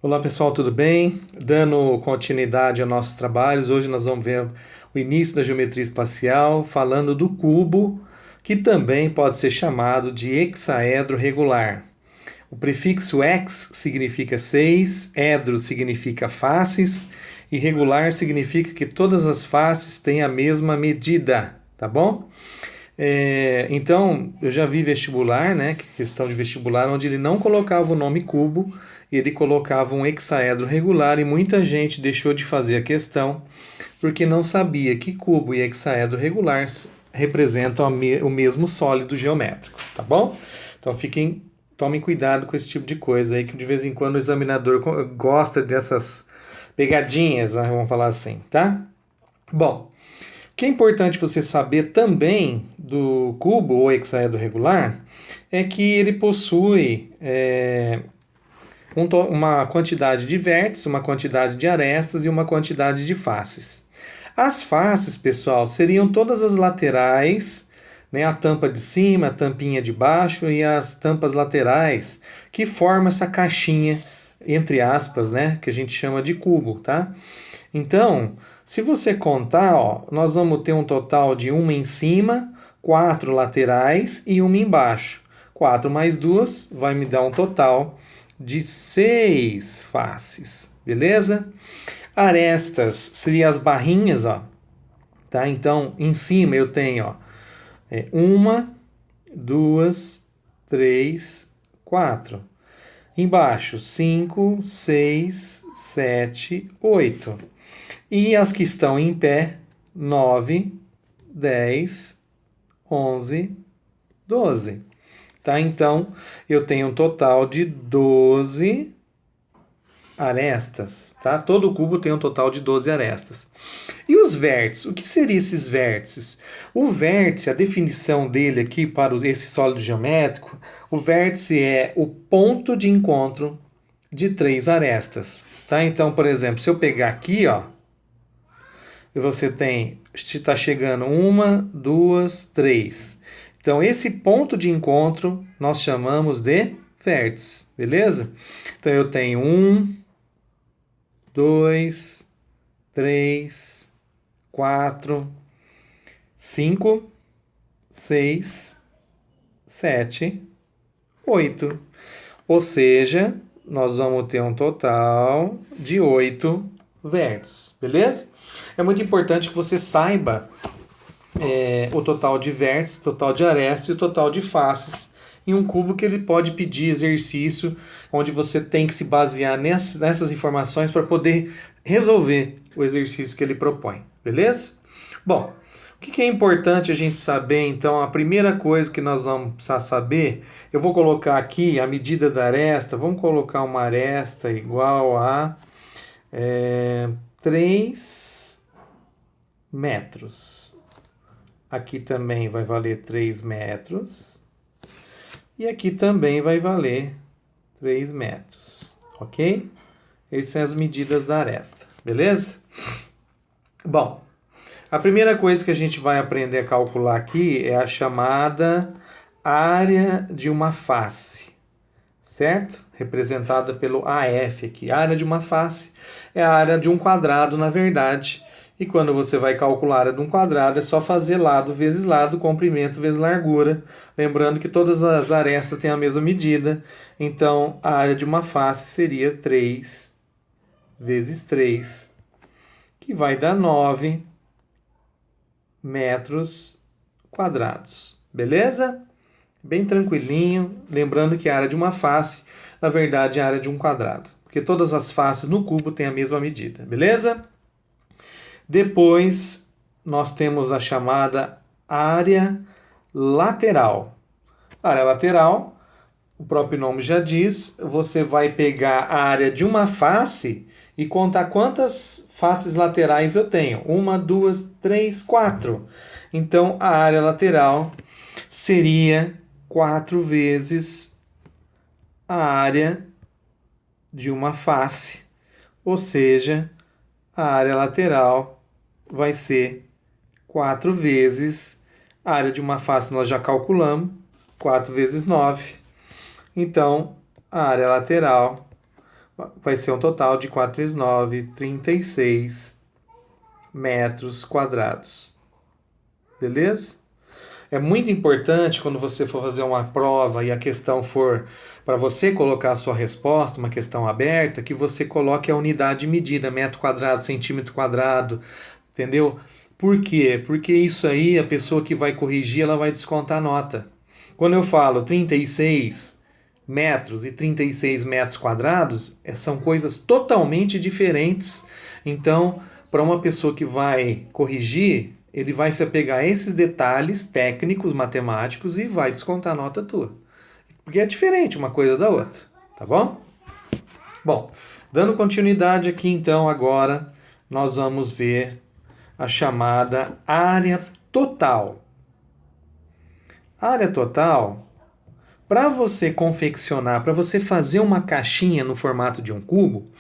Olá pessoal, tudo bem? Dando continuidade aos nossos trabalhos, hoje nós vamos ver o início da geometria espacial, falando do cubo, que também pode ser chamado de hexaedro regular. O prefixo hex significa 6, edro significa faces e regular significa que todas as faces têm a mesma medida, tá bom? Então, eu já vi vestibular, né, questão de vestibular, onde ele não colocava o nome cubo, ele colocava um hexaedro regular e muita gente deixou de fazer a questão porque não sabia que cubo e hexaedro regular representam o mesmo sólido geométrico, tá bom? Então, tomem cuidado com esse tipo de coisa aí, que de vez em quando o examinador gosta dessas pegadinhas, né, vamos falar assim, tá? Bom, o que é importante você saber também do cubo ou hexaedro regular é que ele possui uma quantidade de vértices, uma quantidade de arestas e uma quantidade de faces. As faces, pessoal, seriam todas as laterais, né, a tampa de cima, a tampinha de baixo e as tampas laterais que formam essa caixinha, entre aspas, né, que a gente chama de cubo, tá? Então, se você contar, ó, nós vamos ter um total de uma em cima, 4 laterais e uma embaixo. 4 mais 2 vai me dar um total de 6 faces, beleza? Arestas seriam as barrinhas, ó. Tá? Então, em cima eu tenho, ó, uma, duas, três, quatro. Embaixo, 5, 6, 7, 8. E as que estão em pé, 9, 10, 11, 12. Tá? Então, eu tenho um total de 12 arestas. Tá? Todo cubo tem um total de 12 arestas. E os vértices? O que seriam esses vértices? O vértice, a definição dele aqui para esse sólido geométrico, o vértice é o ponto de encontro de 3 arestas. Tá? Então, por exemplo, se eu pegar aqui, ó, e você está chegando uma, duas, três. Então, esse ponto de encontro nós chamamos de vértice, beleza? Então, eu tenho um, dois, três, quatro, cinco, seis, sete, oito. Ou seja, nós vamos ter um total de 8 vértices, beleza? É muito importante que você saiba o total de vértices, total de arestas e o total de faces em um cubo, que ele pode pedir exercício onde você tem que se basear nessas informações para poder resolver o exercício que ele propõe, beleza? Bom, o que é importante a gente saber, então, a primeira coisa que nós vamos precisar saber, eu vou colocar aqui a medida da aresta, vamos colocar uma aresta igual a 3 metros. Aqui também vai valer 3 metros. E aqui também vai valer 3 metros, ok? Essas são as medidas da aresta, beleza? Bom, a primeira coisa que a gente vai aprender a calcular aqui é a chamada área de uma face, certo? Representada pelo AF aqui. A área de uma face é a área de um quadrado, na verdade. E quando você vai calcular a área de um quadrado, é só fazer lado vezes lado, comprimento vezes largura. Lembrando que todas as arestas têm a mesma medida. Então, a área de uma face seria 3 vezes 3, que vai dar 9 metros quadrados. Beleza? Bem tranquilinho. Lembrando que a área de uma face, na verdade, é a área de um quadrado. Porque todas as faces no cubo têm a mesma medida. Beleza? Depois, nós temos a chamada área lateral. A área lateral, o próprio nome já diz, você vai pegar a área de uma face e contar quantas faces laterais eu tenho. 1, 2, 3, 4. Então, a área lateral seria 4 vezes a área de uma face. Ou seja, a área lateral vai ser 4 vezes a área de uma face, nós já calculamos, 4 vezes 9. Então, a área lateral vai ser um total de 4 vezes 9, 36 metros quadrados. Beleza? É muito importante quando você for fazer uma prova e a questão for para você colocar a sua resposta, uma questão aberta, que você coloque a unidade de medida, metro quadrado, centímetro quadrado, entendeu? Por quê? Porque isso aí, a pessoa que vai corrigir, ela vai descontar a nota. Quando eu falo 36 metros e 36 metros quadrados, são coisas totalmente diferentes. Então, para uma pessoa que vai corrigir, ele vai se apegar a esses detalhes técnicos, matemáticos e vai descontar a nota tua. Porque é diferente uma coisa da outra, tá bom? Bom, dando continuidade aqui então agora, nós vamos ver a chamada área total. A área total, para você confeccionar, para você fazer uma caixinha no formato de um cubo,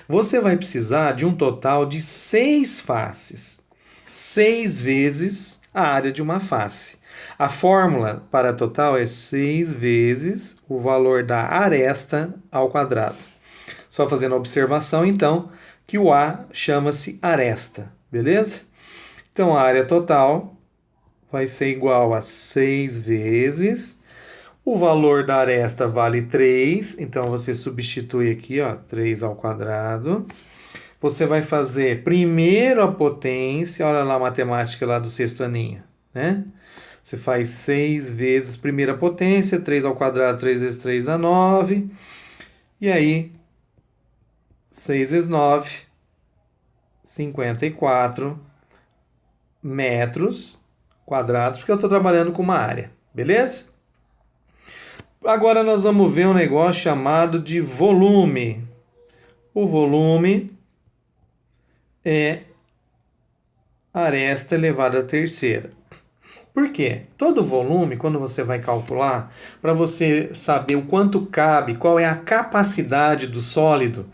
você vai precisar de um total de 6 faces. 6 vezes a área de uma face. A fórmula para total é 6 vezes o valor da aresta ao quadrado. Só fazendo a observação, então, que o A chama-se aresta, beleza? Então, a área total vai ser igual a 6 vezes. O valor da aresta vale 3, então você substitui aqui, ó, 3 ao quadrado. Você vai fazer primeiro a potência, olha lá a matemática lá do sexto aninho, né? Você faz 6 vezes primeira potência, 3 ao quadrado, 3 vezes 3 dá 9. E aí, 6 vezes 9, 54 metros quadrados, porque eu estou trabalhando com uma área, beleza? Agora nós vamos ver um negócio chamado de volume. O volume é aresta elevada à terceira. Por quê? Todo volume, quando você vai calcular, para você saber o quanto cabe, qual é a capacidade do sólido,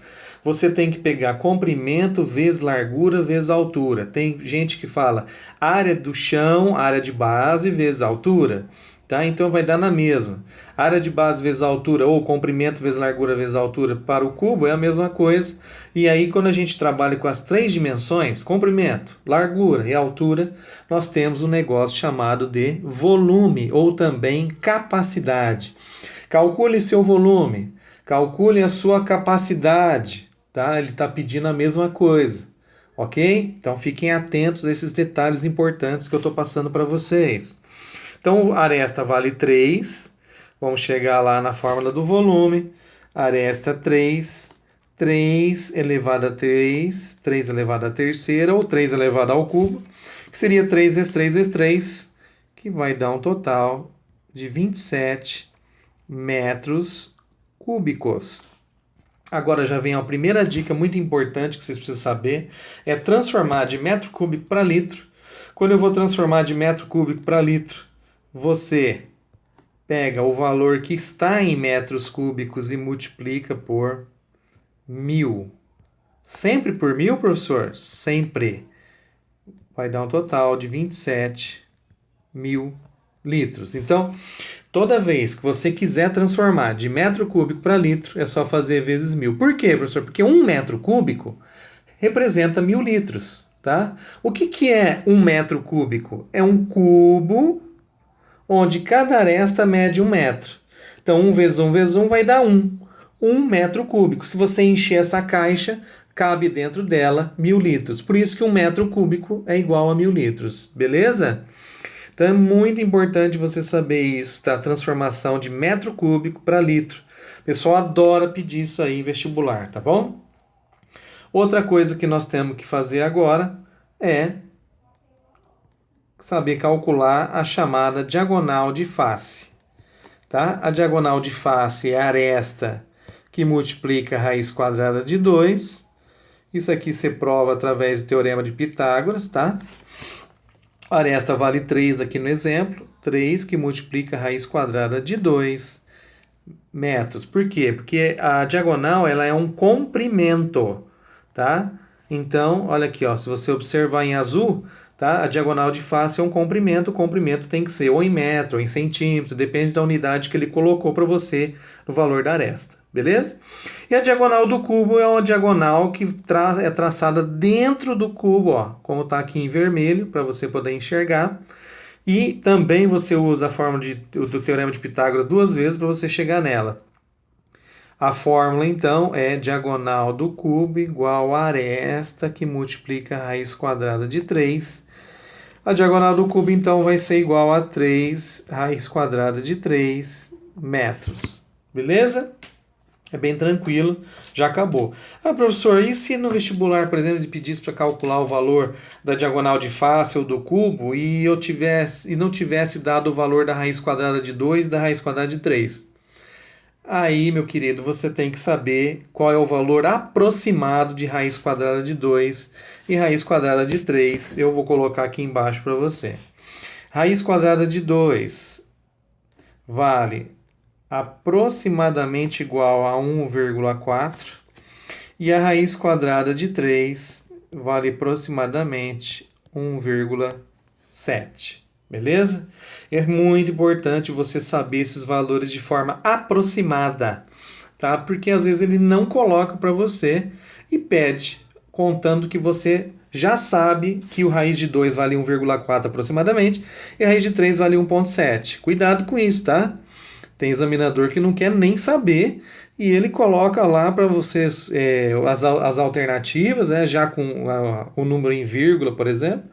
você tem que pegar comprimento vezes largura vezes altura. Tem gente que fala área do chão, área de base vezes altura. Tá? Então vai dar na mesma. Área de base vezes altura ou comprimento vezes largura vezes altura para o cubo é a mesma coisa. E aí quando a gente trabalha com as 3 dimensões, comprimento, largura e altura, nós temos um negócio chamado de volume ou também capacidade. Calcule seu volume, calcule a sua capacidade, tá? Ele está pedindo a mesma coisa, ok? Então fiquem atentos a esses detalhes importantes que eu estou passando para vocês. Então, aresta vale 3. Vamos chegar lá na fórmula do volume. Aresta 3. 3 elevado a 3. 3 elevado à terceira, ou 3 elevado ao cubo, que seria 3 vezes 3 vezes 3, que vai dar um total de 27 metros cúbicos. Agora já vem a primeira dica muito importante que vocês precisam saber, é transformar de metro cúbico para litro. Quando eu vou transformar de metro cúbico para litro, você pega o valor que está em metros cúbicos e multiplica por 1000. Sempre por 1000, professor? Sempre. Vai dar um total de 27 mil litros. Então, toda vez que você quiser transformar de metro cúbico para litro, é só fazer vezes 1000. Por quê, professor? Porque 1 metro cúbico representa 1000 litros. Tá? O que é 1 metro cúbico? É um cubo onde cada aresta mede 1 metro. Então, 1 vezes 1 vezes 1 vai dar 1. 1 metro cúbico. Se você encher essa caixa, cabe dentro dela 1000 litros. Por isso que 1 metro cúbico é igual a 1000 litros. Beleza? Então, é muito importante você saber isso, tá? Transformação de metro cúbico para litro. O pessoal adora pedir isso aí em vestibular, tá bom? Outra coisa que nós temos que fazer agora é saber calcular a chamada diagonal de face. Tá? A diagonal de face é a aresta que multiplica a raiz quadrada de 2. Isso aqui você prova através do teorema de Pitágoras. Tá? A aresta vale 3 aqui no exemplo. 3 que multiplica a raiz quadrada de 2 metros. Por quê? Porque a diagonal ela é um comprimento. Tá? Então, olha aqui, ó, se você observar em azul, tá? A diagonal de face é um comprimento. O comprimento tem que ser ou em metro ou em centímetro, depende da unidade que ele colocou para você no valor da aresta. beleza? E a diagonal do cubo é uma diagonal que é traçada dentro do cubo, ó, como está aqui em vermelho, para você poder enxergar. E também você usa a fórmula do Teorema de Pitágoras duas vezes para você chegar nela. A fórmula, então, é diagonal do cubo igual a aresta que multiplica a raiz quadrada de 3. A diagonal do cubo, então, vai ser igual a 3 raiz quadrada de 3 metros. Beleza? É bem tranquilo, já acabou. Ah, professor, e se no vestibular, por exemplo, ele pedisse para calcular o valor da diagonal de face ou do cubo e não tivesse dado o valor da raiz quadrada de 2 e da raiz quadrada de 3? Aí, meu querido, você tem que saber qual é o valor aproximado de raiz quadrada de 2 e raiz quadrada de 3. Eu vou colocar aqui embaixo para você. Raiz quadrada de 2 vale aproximadamente igual a 1,4 e a raiz quadrada de 3 vale aproximadamente 1,7. Beleza? É muito importante você saber esses valores de forma aproximada, tá? Porque às vezes ele não coloca para você e pede, contando que você já sabe que o raiz de 2 vale 1,4 aproximadamente e a raiz de 3 vale 1,7. Cuidado com isso, tá? Tem examinador que não quer nem saber e ele coloca lá para vocês as alternativas, né, já com o número em vírgula, por exemplo,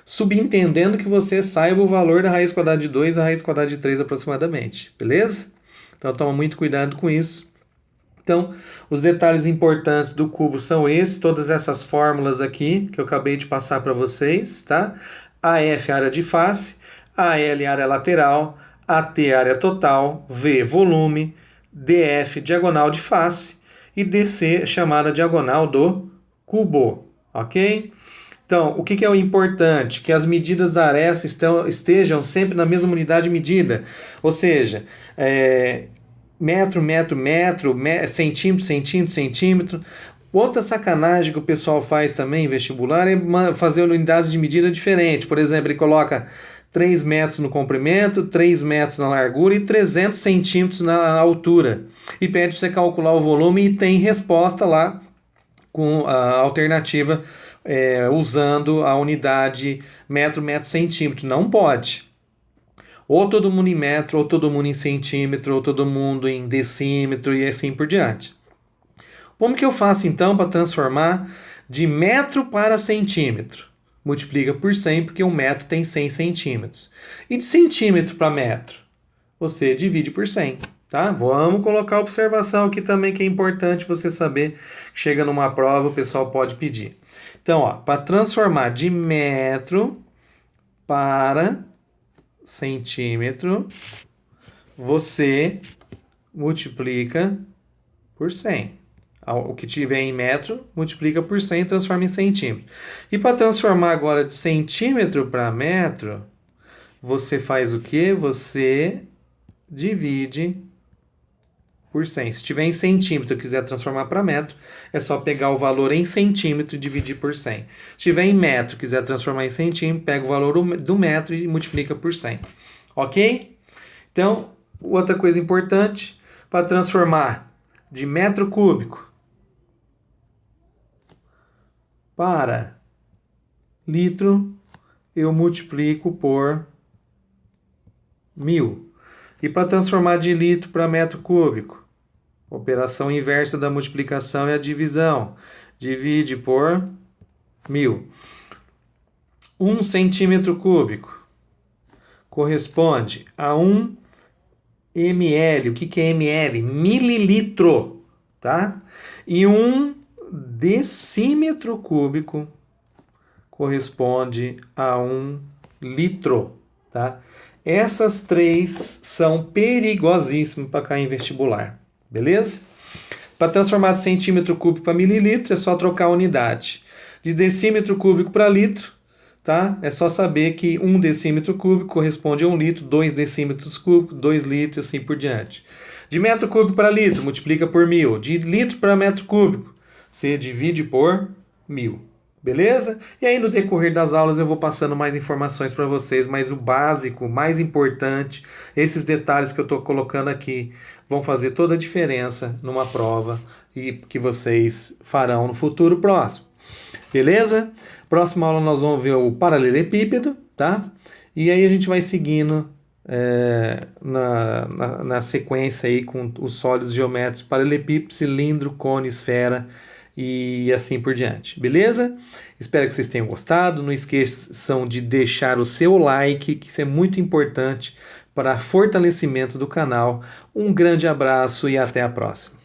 subentendendo que você saiba o valor da raiz quadrada de 2 e a raiz quadrada de 3 aproximadamente, beleza? Então toma muito cuidado com isso. Então, os detalhes importantes do cubo são esses, todas essas fórmulas aqui que eu acabei de passar para vocês, tá? AF, área de face, AL, área lateral, AT, área total, V, volume, DF, diagonal de face e DC, chamada diagonal do cubo, ok? Então, o que é o importante? Que as medidas da aresta estejam sempre na mesma unidade de medida, ou seja, metro, centímetro, centímetro, centímetro. Outra sacanagem que o pessoal faz também em vestibular é fazer unidades de medida diferente. Por exemplo, ele coloca 3 metros no comprimento, 3 metros na largura e 300 centímetros na altura. E pede para você calcular o volume e tem resposta lá com a alternativa usando a unidade metro, centímetro. Não pode. Ou todo mundo em metro, ou todo mundo em centímetro, ou todo mundo em decímetro e assim por diante. Como que eu faço então para transformar de metro para centímetro? Multiplica por 100, porque um metro tem 100 centímetros. E de centímetro para metro? Você divide por 100. Tá? Vamos colocar a observação aqui também, que é importante você saber. Chega numa prova, o pessoal pode pedir. Então, para transformar de metro para centímetro, você multiplica por 100. O que tiver em metro, multiplica por 100 e transforma em centímetro. E para transformar agora de centímetro para metro, você faz o quê? Você divide por 100. Se tiver em centímetro e quiser transformar para metro, é só pegar o valor em centímetro e dividir por 100. Se tiver em metro e quiser transformar em centímetro, pega o valor do metro e multiplica por 100. Ok? Então, outra coisa importante, para transformar de metro cúbico para litro, eu multiplico por 1000. E para transformar de litro para metro cúbico, operação inversa da multiplicação é a divisão. Divide por 1000. 1 centímetro cúbico corresponde a 1 ml. O que é ml? Mililitro, tá? E 1 decímetro cúbico corresponde a 1 litro, tá? Essas três são perigosíssimas para cair em vestibular, beleza? Para transformar de centímetro cúbico para mililitro, é só trocar a unidade. De decímetro cúbico para litro, tá? É só saber que 1 decímetro cúbico corresponde a 1 litro, 2 decímetros cúbicos, 2 litros, assim por diante. De metro cúbico para litro, multiplica por 1000. De litro para metro cúbico, você divide por 1000. Beleza? E aí no decorrer das aulas eu vou passando mais informações para vocês, mas o básico, o mais importante, esses detalhes que eu estou colocando aqui vão fazer toda a diferença numa prova e que vocês farão no futuro próximo. Beleza? Próxima aula nós vamos ver o paralelepípedo, tá? E aí a gente vai seguindo na sequência aí com os sólidos geométricos, paralelepípedo, cilindro, cone, esfera e assim por diante, beleza? Espero que vocês tenham gostado. Não esqueçam de deixar o seu like, que isso é muito importante para fortalecimento do canal. Um grande abraço e até a próxima.